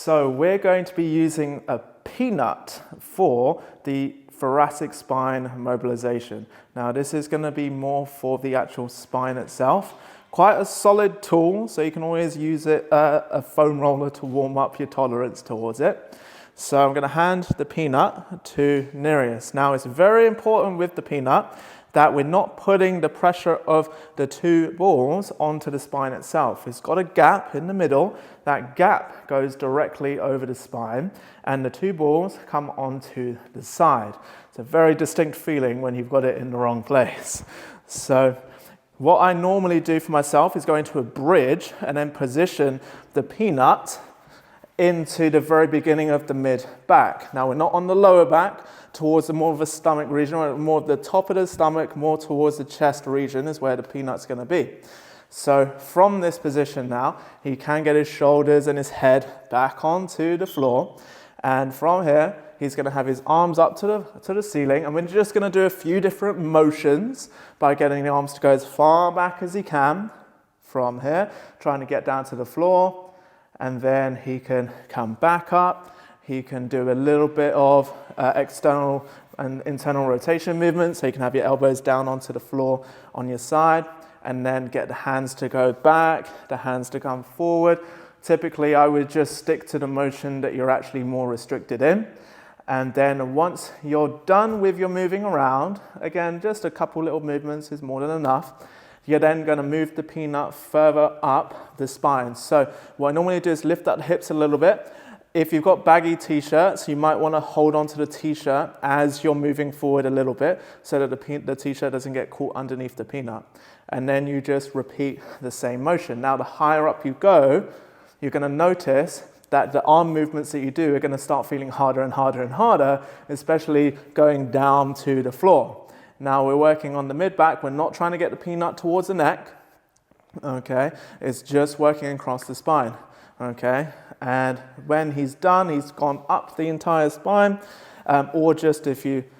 So we're going to be using a peanut for the thoracic spine mobilization. Now this is going to be more for the actual spine itself. Quite a solid tool, so you can always use it, a foam roller to warm up your tolerance towards it. So I'm going to hand the peanut to Nereus. Now it's very important with the peanut that we're not putting the pressure of the two balls onto the spine itself. It's got a gap in the middle. That gap goes directly over the spine and the two balls come onto the side. It's a very distinct feeling when you've got it in the wrong place. So what I normally do for myself is go into a bridge and then position the peanut into the very beginning of the mid back. Now we're not on the lower back, towards the more of a stomach region, or more of the top of the stomach, more towards the chest region is where the peanut's going to be. So from this position now, he can get his shoulders and his head back onto the floor. And from here, he's going to have his arms up to the ceiling. And we're just going to do a few different motions by getting the arms to go as far back as he can from here, trying to get down to the floor. And then he can come back up. He can do a little bit of external and internal rotation movements. So you can have your elbows down onto the floor on your side and then get the hands to go back, the hands to come forward. Typically, I would just stick to the motion that you're actually more restricted in. And then once you're done with your moving around, again, just a couple little movements is more than enough. You're then going to move the peanut further up the spine. So what I normally do is lift up the hips a little bit. If you've got baggy t-shirts, you might want to hold onto the t-shirt as you're moving forward a little bit so that the t-shirt doesn't get caught underneath the peanut. And then you just repeat the same motion. Now the higher up you go, you're going to notice that the arm movements that you do are going to start feeling harder and harder and harder, especially going down to the floor. Now we're working on the mid-back. We're not trying to get the peanut towards the neck, okay? It's just working across the spine, okay? And when he's done, he's gone up the entire spine, or just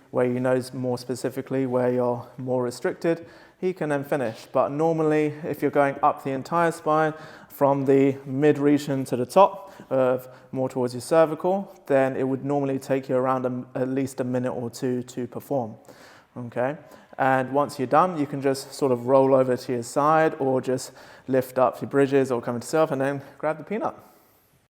where you know more specifically where you're more restricted, he can then finish. But normally, if you're going up the entire spine from the mid region to the top, more towards your cervical, then it would normally take you around at least a minute or two to perform. Okay, and once you're done, you can just sort of roll over to your side or just lift up your bridges or come into self and then grab the peanut.